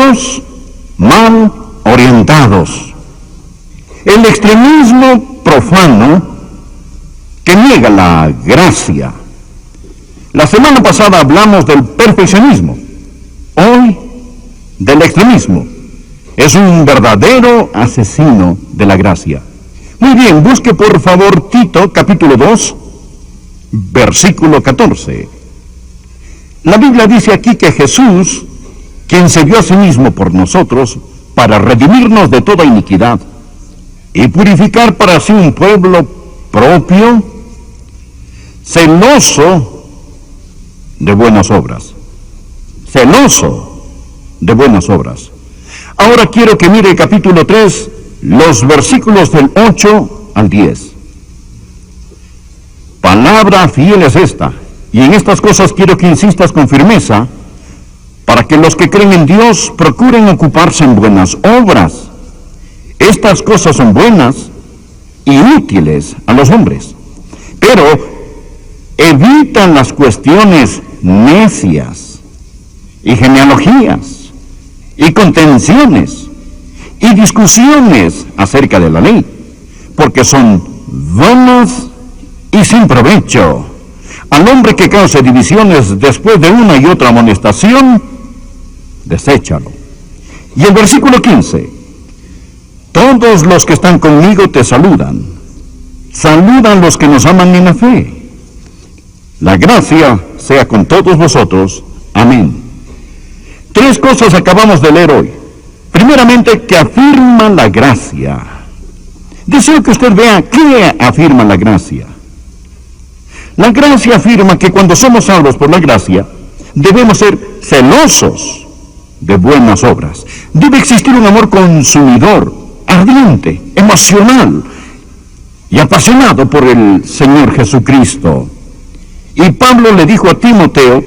ciegos, mal orientados. El extremismo profano que niega la gracia. La semana pasada hablamos del perfeccionismo, hoy del extremismo. Es un verdadero asesino de la gracia. Muy bien, busque por favor Tito capítulo 2, versículo 14. La Biblia dice aquí que Jesús, quien se dio a sí mismo por nosotros para redimirnos de toda iniquidad y purificar para sí un pueblo propio, celoso de buenas obras. Celoso de buenas obras. Ahora quiero que mire el capítulo 3, los versículos del 8 al 10. Palabra fiel es esta, y en estas cosas quiero que insistas con firmeza, para que los que creen en Dios procuren ocuparse en buenas obras. Estas cosas son buenas y útiles a los hombres, pero evitan las cuestiones necias y genealogías y contenciones y discusiones acerca de la ley, porque son vanas y sin provecho. Al hombre que cause divisiones después de una y otra amonestación, deséchalo. Y el versículo 15, todos los que están conmigo te saludan. Saludan los que nos aman en la fe. La gracia sea con todos vosotros. Amén. 3 cosas acabamos de leer hoy. Primeramente, que afirma la gracia. Deseo que usted vea qué afirma la gracia. La gracia afirma que cuando somos salvos por la gracia, debemos ser celosos de buenas obras. Debe existir un amor consumidor, ardiente, emocional y apasionado por el Señor Jesucristo. Y Pablo le dijo a Timoteo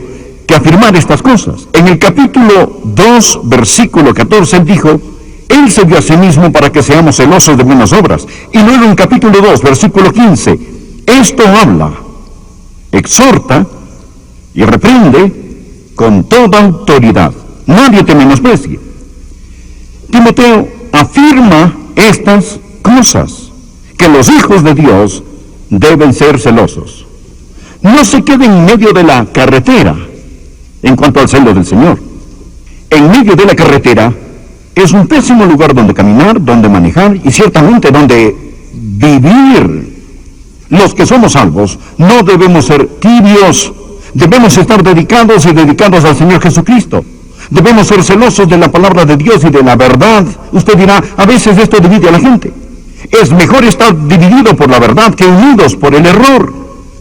que afirmar estas cosas. En el capítulo 2, versículo 14, él dijo, él se dio a sí mismo para que seamos celosos de buenas obras. Y luego en capítulo 2, versículo 15, esto habla, exhorta y reprende con toda autoridad. Nadie te menosprecie. Timoteo afirma estas cosas, que los hijos de Dios deben ser celosos. No se queden en medio de la carretera en cuanto al celo del Señor. En medio de la carretera es un pésimo lugar donde caminar, donde manejar y ciertamente donde vivir. Los que somos salvos no debemos ser tibios, debemos estar dedicados y dedicados al Señor Jesucristo. Debemos ser celosos de la palabra de Dios y de la verdad. Usted dirá, a veces esto divide a la gente. Es mejor estar dividido por la verdad que unidos por el error.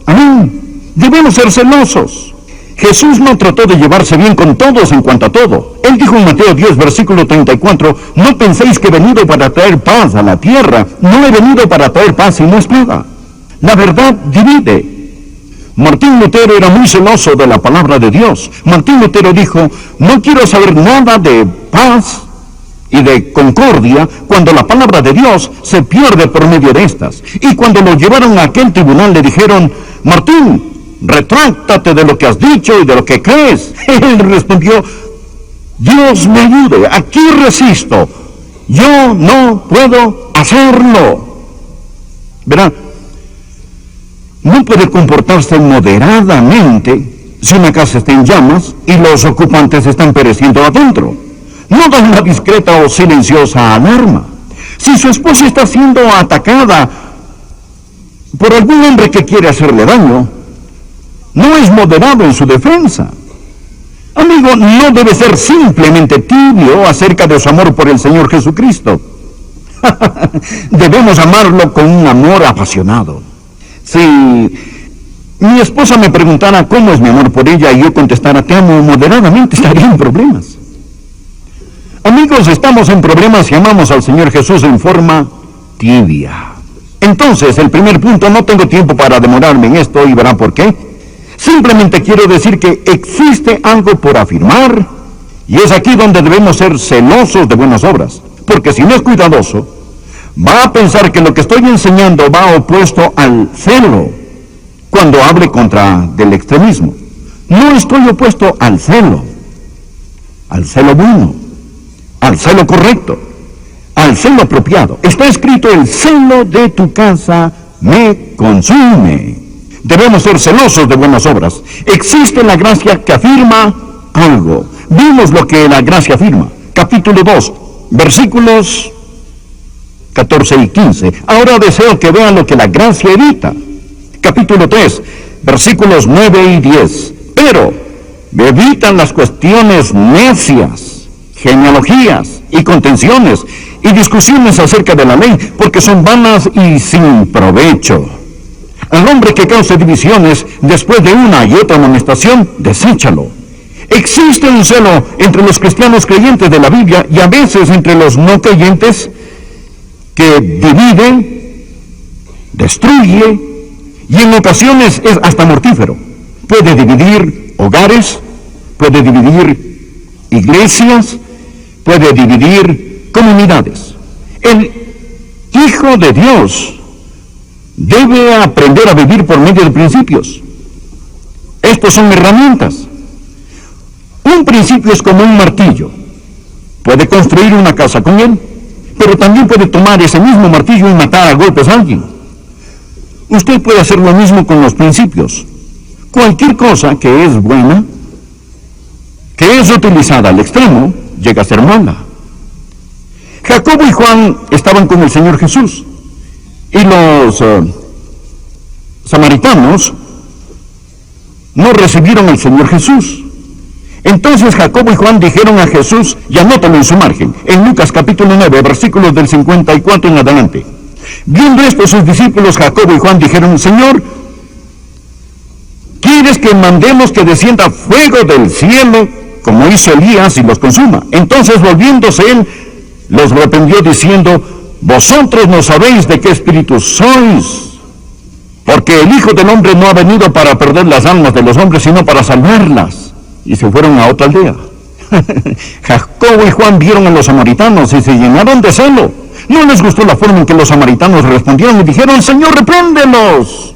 Amén. Debemos ser celosos. Jesús no trató de llevarse bien con todos en cuanto a todo. Él dijo en Mateo 10, versículo 34, no penséis que he venido para traer paz a la tierra. No he venido para traer paz y no espada. La verdad divide. Martín Lutero era muy celoso de la palabra de Dios. Martín Lutero dijo, no quiero saber nada de paz y de concordia cuando la palabra de Dios se pierde por medio de estas. Y cuando lo llevaron a aquel tribunal le dijeron, Martín, retráctate de lo que has dicho y de lo que crees. Él respondió, Dios me ayude, aquí resisto, yo no puedo hacerlo. Verán, no puede comportarse moderadamente si una casa está en llamas y los ocupantes están pereciendo adentro. No da una discreta o silenciosa alarma. Si su esposa está siendo atacada por algún hombre que quiere hacerle daño, no es moderado en su defensa. Amigo, no debe ser simplemente tibio acerca de su amor por el Señor Jesucristo. Debemos amarlo con un amor apasionado. Si mi esposa me preguntara cómo es mi amor por ella y yo contestara te amo moderadamente, estaría en problemas. Amigos, estamos en problemas y amamos al Señor Jesús en forma tibia. Entonces, el primer punto, no tengo tiempo para demorarme en esto y verán por qué. Simplemente quiero decir que existe algo por afirmar y es aquí donde debemos ser celosos de buenas obras. Porque si no es cuidadoso, va a pensar que lo que estoy enseñando va opuesto al celo cuando hable contra del extremismo. No estoy opuesto al celo bueno. al celo correcto, al celo apropiado. Está escrito: el celo de tu casa me consume. Debemos ser celosos de buenas obras. Existe la gracia que afirma algo. Vimos lo que la gracia afirma. Capítulo 2, versículos 14 y 15. Ahora deseo que vean lo que la gracia evita. Capítulo 3, versículos 9 y 10. Pero evitan las cuestiones necias, genealogías y contenciones y discusiones acerca de la ley, porque son vanas y sin provecho. Al hombre que cause divisiones después de una y otra amonestación, deséchalo. Existe un celo entre los cristianos creyentes de la Biblia y a veces entre los no creyentes que divide, destruye y en ocasiones es hasta mortífero. Puede dividir hogares, puede dividir iglesias, puede dividir comunidades. El Hijo de Dios debe aprender a vivir por medio de principios. Estos son herramientas. Un principio es como un martillo. Puede construir una casa con él, pero también puede tomar ese mismo martillo y matar a golpes a alguien. Usted puede hacer lo mismo con los principios. Cualquier cosa que es buena, que es utilizada al extremo, llega a ser mala. Jacobo y Juan estaban con el Señor Jesús, y los samaritanos no recibieron al Señor Jesús. Entonces Jacobo y Juan dijeron a Jesús, y anótalo en su margen, en Lucas capítulo 9, versículos del 54 en adelante. Viendo esto, sus discípulos Jacobo y Juan dijeron: Señor, ¿quieres que mandemos que descienda fuego del cielo, como hizo Elías, y los consuma? Entonces, volviéndose él, los reprendió diciendo: vosotros no sabéis de qué espíritu sois, porque el Hijo del Hombre no ha venido para perder las almas de los hombres, sino para salvarlas. Y se fueron a otra aldea. Jacobo y Juan vieron a los samaritanos y se llenaron de celo. No les gustó la forma en que los samaritanos respondieron y dijeron: Señor, repréndelos.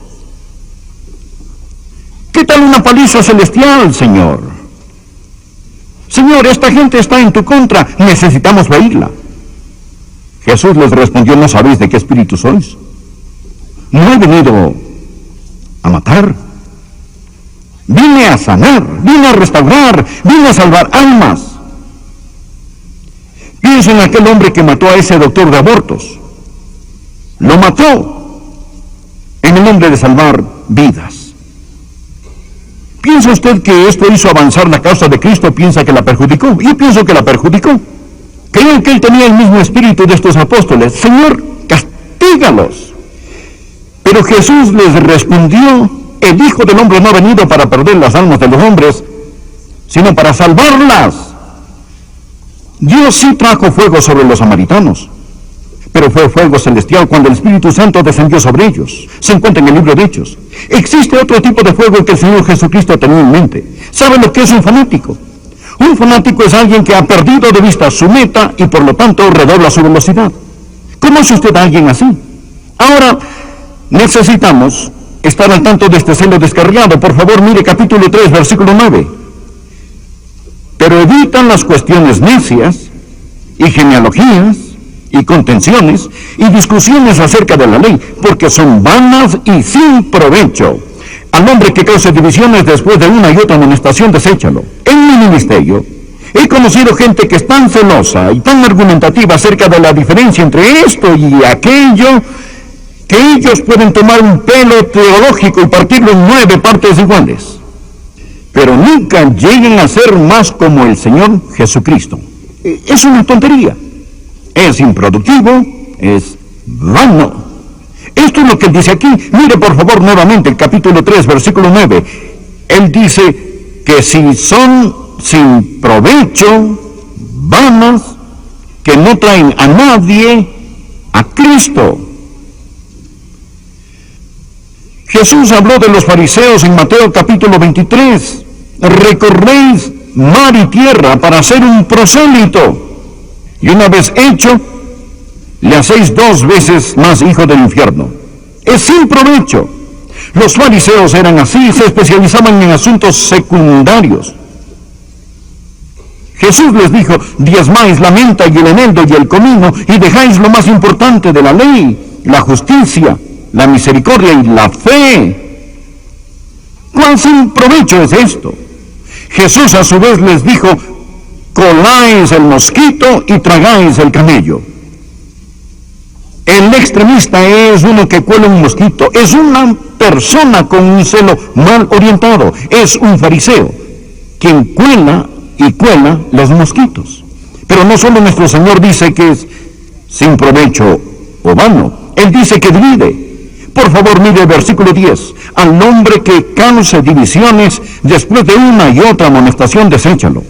¿Qué tal una paliza celestial, Señor? Señor, esta gente está en tu contra, necesitamos oírla. Jesús les respondió: ¿no sabéis de qué espíritu sois? No he venido a matar. Vine a sanar, vine a restaurar, vine a salvar almas. Pienso en aquel hombre que mató a ese doctor de abortos. Lo mató en el nombre de salvar vidas. ¿Piensa usted que esto hizo avanzar la causa de Cristo o piensa que la perjudicó? Yo pienso que la perjudicó. Creo que él tenía el mismo espíritu de estos apóstoles. Señor, castígalos. Pero Jesús les respondió: el Hijo del Hombre no ha venido para perder las almas de los hombres, sino para salvarlas. Dios sí trajo fuego sobre los samaritanos, pero fue fuego celestial cuando el Espíritu Santo descendió sobre ellos. Se encuentra en el libro de Hechos. Existe otro tipo de fuego que el Señor Jesucristo tenía en mente. ¿Sabe lo que es un fanático? Un fanático es alguien que ha perdido de vista su meta y por lo tanto redobla su velocidad. ¿Conoce usted a alguien así? Ahora, necesitamos estar al tanto de este celo descarriado. Por favor, mire capítulo 3, versículo 9. Pero evitan las cuestiones necias y genealogías y contenciones y discusiones acerca de la ley, porque son vanas y sin provecho. Al hombre que cause divisiones después de una y otra amonestación, deséchalo. En mi ministerio he conocido gente que es tan celosa y tan argumentativa acerca de la diferencia entre esto y aquello, que ellos pueden tomar un pelo teológico y partirlo en 9 partes iguales, pero nunca lleguen a ser más como el Señor Jesucristo. Es una tontería, es improductivo, es vano. Esto es lo que él dice aquí. Mire por favor nuevamente el capítulo 3, versículo 9. Él dice que si son sin provecho, vanas, que no traen a nadie a Cristo. Jesús habló de los fariseos en Mateo capítulo 23. Recorréis mar y tierra para hacer un prosélito, y una vez hecho, le hacéis 2 veces más hijo del infierno. Es sin provecho. Los fariseos eran así, se especializaban en asuntos secundarios. Jesús les dijo: diezmáis la menta y el eneldo y el comino, y dejáis lo más importante de la ley, la justicia, la misericordia y la fe. ¿Cuán sin provecho es esto? Jesús a su vez les dijo: coláis el mosquito y tragáis el camello. El extremista es uno que cuela un mosquito, es una persona con un celo mal orientado, es un fariseo, quien cuela y cuela los mosquitos. Pero no solo nuestro Señor dice que es sin provecho o vano, Él dice que divide. Por favor, mire el versículo 10. Al hombre que cause divisiones después de una y otra amonestación, deséchalo.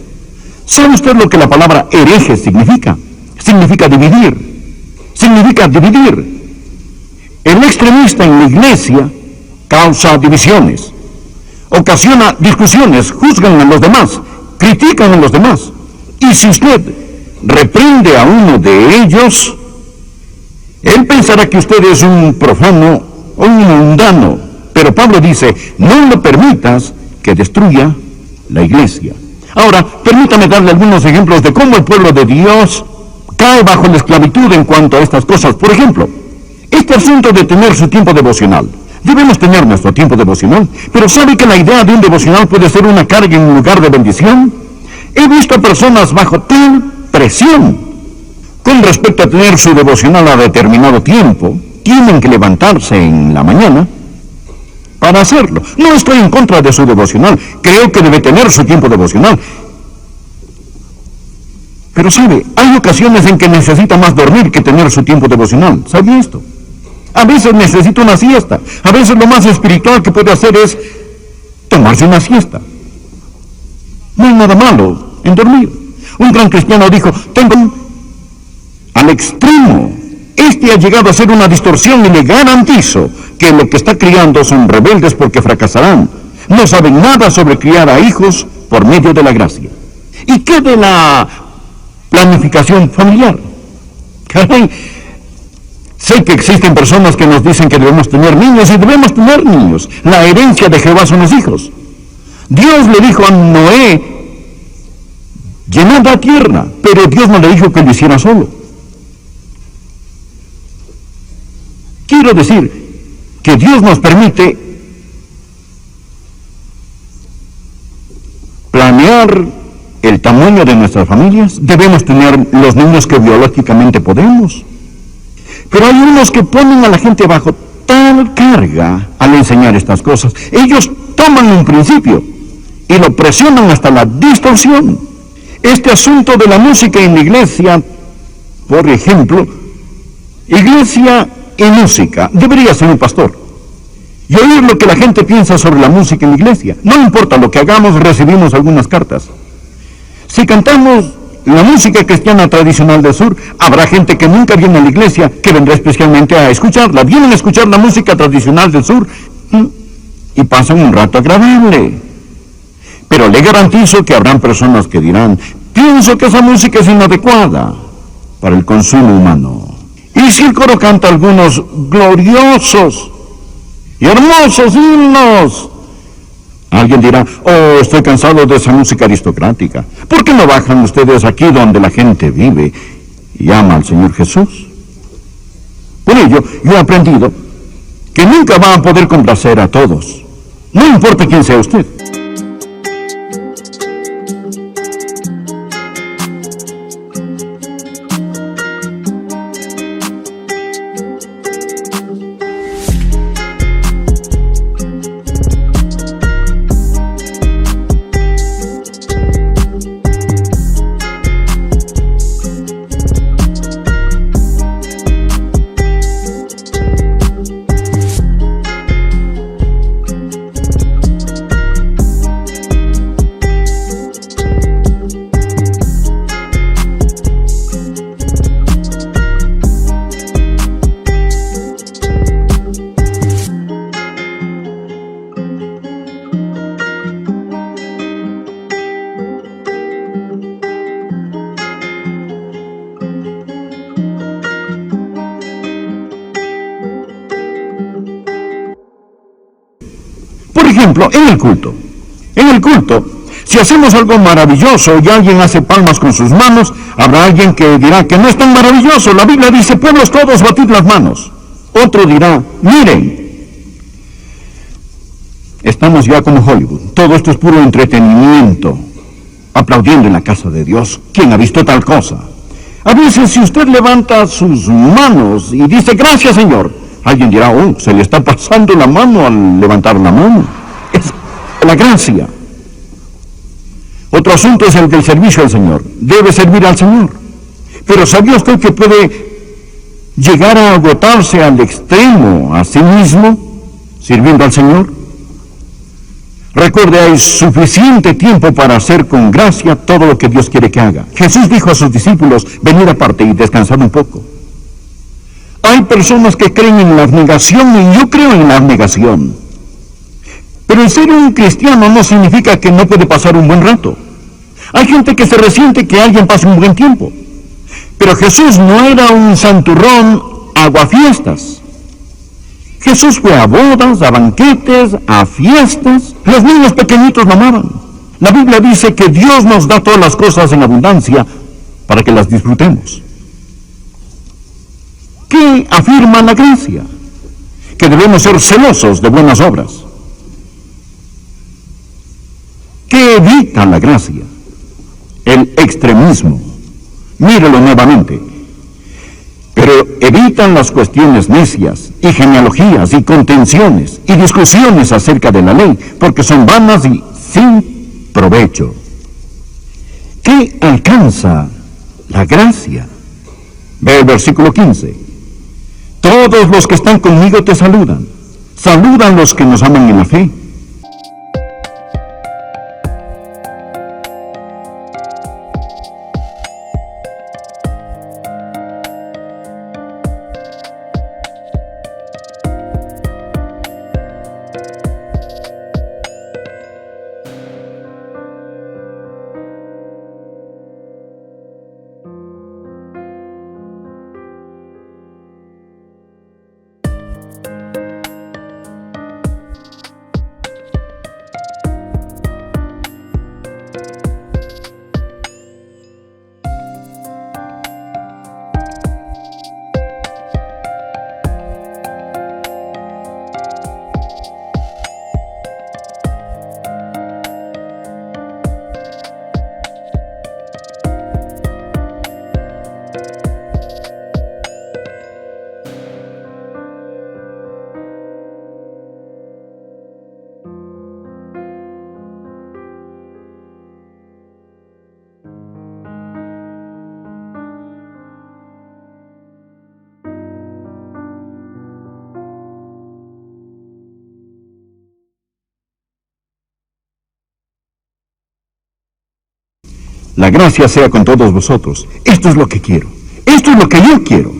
¿Sabe usted lo que la palabra hereje significa? Significa dividir. Significa dividir. El extremista en la iglesia causa divisiones, ocasiona discusiones, juzgan a los demás, critican a los demás. Y si usted reprende a uno de ellos, él pensará que usted es un profano o un mundano. Pero Pablo dice: no le permitas que destruya la iglesia. Ahora, permítame darle algunos ejemplos de cómo el pueblo de Dios cae bajo la esclavitud en cuanto a estas cosas. Por ejemplo, este asunto de tener su tiempo devocional. Debemos tener nuestro tiempo devocional, pero ¿sabe que la idea de un devocional puede ser una carga en lugar de bendición? He visto a personas bajo tal presión con respecto a tener su devocional a determinado tiempo. Tienen que levantarse en la mañana para hacerlo. No estoy en contra de su devocional, creo que debe tener su tiempo devocional. Pero sabe, hay ocasiones en que necesita más dormir que tener su tiempo devocional. ¿Sabía esto? A veces necesita una siesta. A veces lo más espiritual que puede hacer es tomarse una siesta. No hay nada malo en dormir. Un gran cristiano dijo: tengo al extremo. Este ha llegado a ser una distorsión y le garantizo que lo que está criando son rebeldes porque fracasarán. No saben nada sobre criar a hijos por medio de la gracia. ¿Y qué de la planificación familiar? Caray, sé que existen personas que nos dicen que debemos tener niños, y debemos tener niños. La herencia de Jehová son los hijos. Dios le dijo a Noé: llenad la tierra, pero Dios no le dijo que lo hiciera solo. Quiero decir que Dios nos permite planear el tamaño de nuestras familias. Debemos tener los niños que biológicamente podemos. Pero hay unos que ponen a la gente bajo tal carga al enseñar estas cosas. Ellos toman un principio y lo presionan hasta la distorsión. Este asunto de la música en la iglesia, por ejemplo, iglesia y música, debería ser un pastor y oír lo que la gente piensa sobre la música en la iglesia. No importa lo que hagamos, recibimos algunas cartas. Si cantamos la música cristiana tradicional del sur, habrá gente que nunca viene a la iglesia, que vendrá especialmente a escucharla. Vienen a escuchar la música tradicional del sur y pasan un rato agradable. Pero le garantizo que habrán personas que dirán: pienso que esa música es inadecuada para el consumo humano. Y si el coro canta algunos gloriosos y hermosos himnos, alguien dirá: oh, estoy cansado de esa música aristocrática. ¿Por qué no bajan ustedes aquí donde la gente vive y ama al Señor Jesús? Por ello, yo he aprendido que nunca van a poder complacer a todos, no importa quién sea usted. Por ejemplo, en el culto, Si hacemos algo maravilloso y alguien hace palmas con sus manos, habrá alguien que dirá que no es tan maravilloso. La Biblia dice, pueblos todos, batid las manos. Otro dirá, miren, estamos ya como Hollywood. Todo esto es puro entretenimiento. Aplaudiendo en la casa de Dios. ¿Quién ha visto tal cosa? A veces, si usted levanta sus manos y dice, gracias, Señor, alguien dirá, oh, se le está pasando la mano al levantar la mano. Es la gracia. Otro asunto es el del servicio al Señor. Debe servir al Señor. Pero ¿sabía usted que puede llegar a agotarse al extremo a sí mismo sirviendo al Señor? Recuerde, hay suficiente tiempo para hacer con gracia todo lo que Dios quiere que haga. Jesús dijo a sus discípulos, venid aparte y descansad un poco. Hay personas que creen en la abnegación y yo creo en la abnegación. Pero el ser un cristiano no significa que no puede pasar un buen rato. Hay gente que se resiente que alguien pase un buen tiempo. Pero Jesús no era un santurrón aguafiestas. Jesús fue a bodas, a banquetes, a fiestas. Los niños pequeñitos lo amaban. La Biblia dice que Dios nos da todas las cosas en abundancia para que las disfrutemos. ¿Qué afirma la gracia? Que debemos ser celosos de buenas obras. ¿Qué evita la gracia? El extremismo. Mírelo nuevamente. Pero evitan las cuestiones necias y genealogías y contenciones y discusiones acerca de la ley, porque son vanas y sin provecho. ¿Qué alcanza la gracia? Ve el versículo 15. Todos los que están conmigo te saludan. Saludan los que nos aman en la fe. La gracia sea con todos vosotros. Esto es lo que quiero. Esto es lo que yo quiero.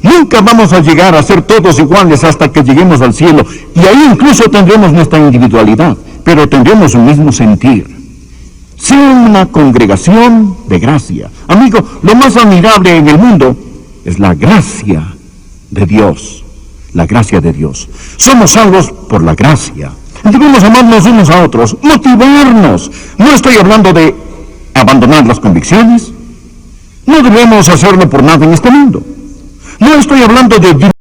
Nunca vamos a llegar a ser todos iguales hasta que lleguemos al cielo. Y ahí incluso tendremos nuestra individualidad, pero tendremos un mismo sentir. Sea una congregación de gracia. Amigo, lo más admirable en el mundo es la gracia de Dios. La gracia de Dios. Somos salvos por la gracia. Debemos amarnos unos a otros, motivarnos. No estoy hablando de abandonar las convicciones. No debemos hacerlo por nada en este mundo. No estoy hablando de